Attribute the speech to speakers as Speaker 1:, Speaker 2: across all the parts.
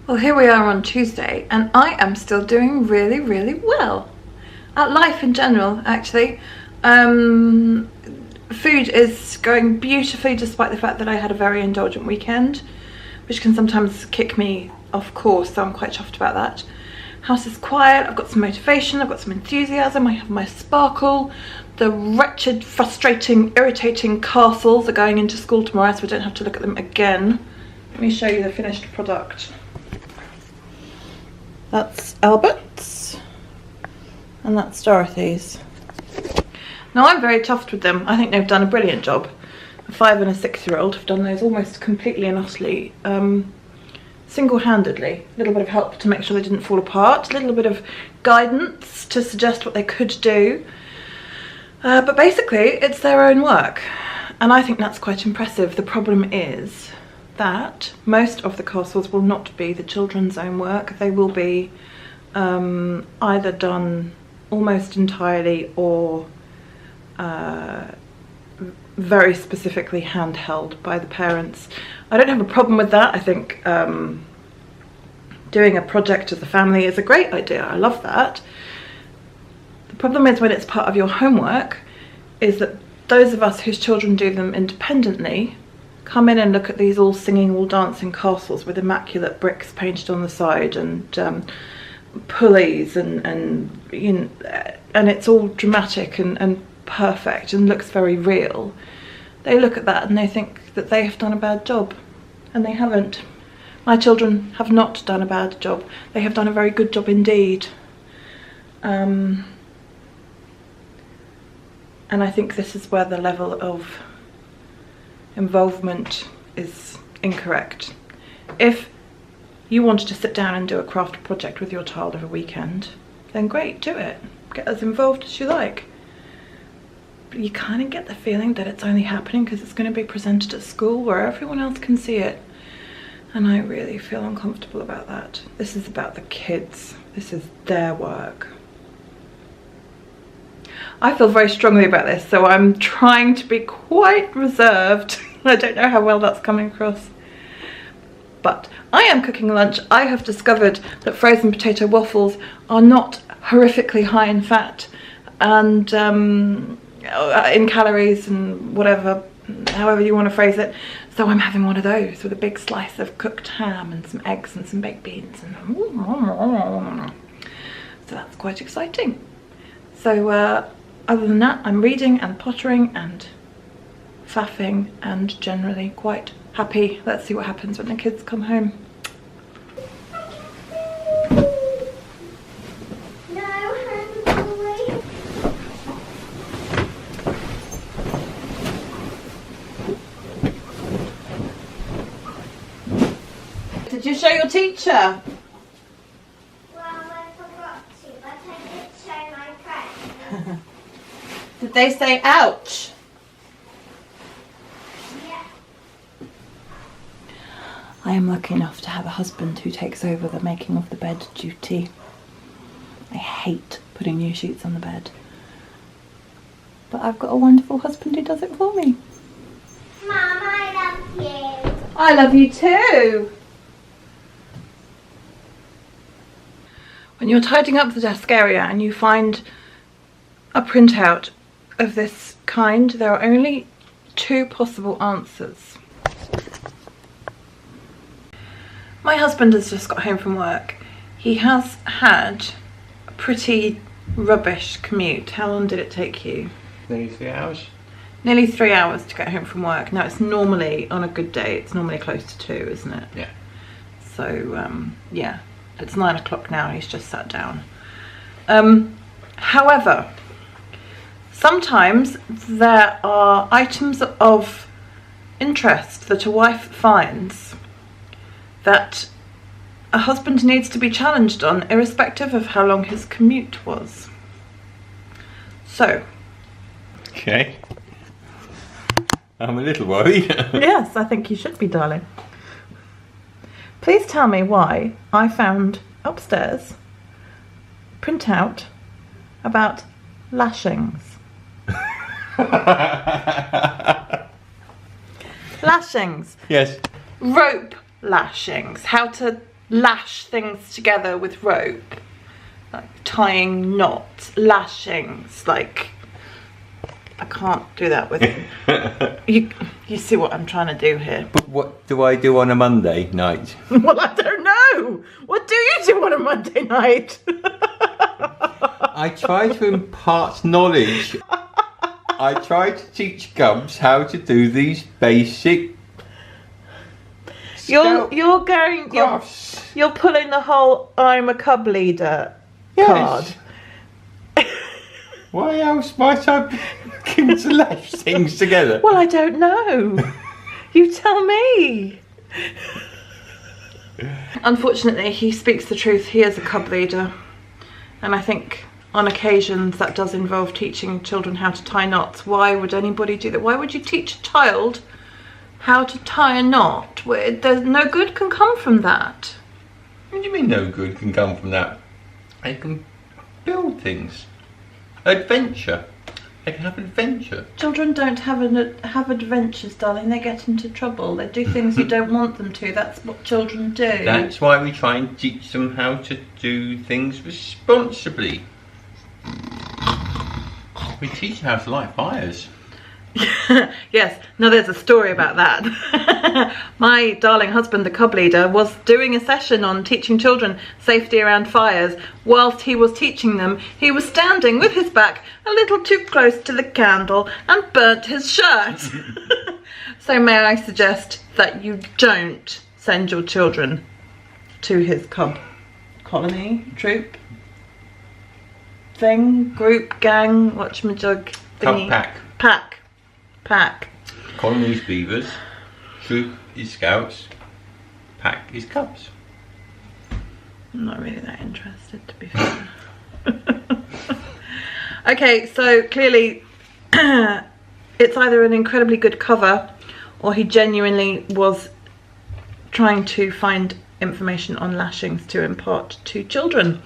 Speaker 1: Well, here we are on Tuesday, and I am still doing really, really well. At life in general, actually. Food is going beautifully, despite the fact that I had a very indulgent weekend, which can sometimes kick me off course, so I'm quite chuffed about that. House is quiet, I've got some motivation, I've got some enthusiasm, I have my sparkle. The wretched, frustrating, irritating castles are going into school tomorrow, so I don't have to look at them again. Let me show you the finished product. That's Albert's, and that's Dorothy's. Now I'm very chuffed with them. I think they've done a brilliant job. A 5 and a 6-year-old have done those almost completely and utterly single-handedly. A little bit of help to make sure they didn't fall apart, a little bit of guidance to suggest what they could do. But basically it's their own work, and I think that's quite impressive. The problem is that most of the castles will not be the children's own work. They will be either done almost entirely or very specifically handheld by the parents. I don't have a problem with that. I think doing a project as a family is a great idea. I love that. The problem is when it's part of your homework is that those of us whose children do them independently come in and look at these all singing, all dancing castles with immaculate bricks painted on the side and pulleys and you know, and it's all dramatic and perfect and looks very real. They look at that and they think that they have done a bad job, and they haven't. My children have not done a bad job. They have done a very good job indeed. And I think this is where the level of involvement is incorrect. If you wanted to sit down and do a craft project with your child over a weekend, then great, do it. Get as involved as you like. But you kind of get the feeling that it's only happening because it's going to be presented at school where everyone else can see it. And I really feel uncomfortable about that. This is about the kids. This is their work. I feel very strongly about this, so I'm trying to be quite reserved. I don't know how well that's coming across. But I am cooking lunch. I have discovered that frozen potato waffles are not horrifically high in fat and in calories and whatever, however you want to phrase it. So I'm having one of those with a big slice of cooked ham and some eggs and some baked beans. And so that's quite exciting. So other than that, I'm reading and pottering and faffing and generally quite happy. Let's see what happens when the kids come home. Did you show your teacher?
Speaker 2: Well, I forgot to, but I did show my friend.
Speaker 1: Did they say ouch?
Speaker 2: Yeah.
Speaker 1: I am lucky enough to have a husband who takes over the making of the bed duty. I hate putting new sheets on the bed, but I've got a wonderful husband who does it for me.
Speaker 2: Mum, I love you.
Speaker 1: I love you too. When you're tidying up the desk area and you find a printout of this kind, there are only 2 possible answers. My husband has just got home from work. He has had a pretty rubbish commute. How long did it take you?
Speaker 3: Nearly 3 hours.
Speaker 1: Nearly 3 hours to get home from work. Now it's normally, on a good day, it's normally close to 2, isn't it?
Speaker 3: Yeah.
Speaker 1: So, yeah, it's 9 o'clock now and he's just sat down. However, sometimes there are items of interest that a wife finds that a husband needs to be challenged on, irrespective of how long his commute was. So.
Speaker 3: Okay. I'm a little worried.
Speaker 1: Yes, I think you should be, darling. Please tell me why I found upstairs printout about lashings. Lashings.
Speaker 3: Yes.
Speaker 1: Rope lashings. How to lash things together with rope, like tying knots, lashings, like I can't do that with you see what I'm trying to do here.
Speaker 3: But what do I do on a Monday night?
Speaker 1: Well, I don't know. What do you do on a Monday night?
Speaker 3: I try to impart knowledge. I try to teach Gubs how to do these basic
Speaker 1: You're
Speaker 3: crafts.
Speaker 1: you're pulling the whole I'm a cub leader card.
Speaker 3: Why else might I be looking to lash things together?
Speaker 1: Well, I don't know. You tell me. Unfortunately, he speaks the truth. He is a cub leader. And I think on occasions that does involve teaching children how to tie knots. Why would anybody do that? Why would you teach a child how to tie a knot? There's no good can come from that.
Speaker 3: What do you mean no good can come from that? They can build things. Adventure. They can have adventure.
Speaker 1: Children don't have adventures, darling. They get into trouble. They do things you don't want them to. That's what children do.
Speaker 3: That's why we try and teach them how to do things responsibly. We teach them how to light fires.
Speaker 1: Yes, now there's a story about that. My darling husband, the cub leader, was doing a session on teaching children safety around fires. Whilst he was teaching them, he was standing with his back a little too close to the candle and burnt his shirt. So may I suggest that you don't send your children to his cub colony, troop, thing, group, gang, whatchamajig thingy.
Speaker 3: Cub
Speaker 1: Pack.
Speaker 3: Colony is beavers, troop is scouts, pack is cubs.
Speaker 1: I'm not really that interested, to be fair. Okay, so clearly it's either an incredibly good cover or he genuinely was trying to find information on lashings to impart to children.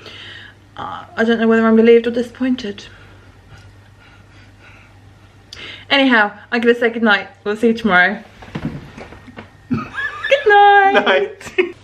Speaker 1: I don't know whether I'm relieved or disappointed. Anyhow, I'm going to say goodnight. We'll see you tomorrow. Good night.
Speaker 3: Night.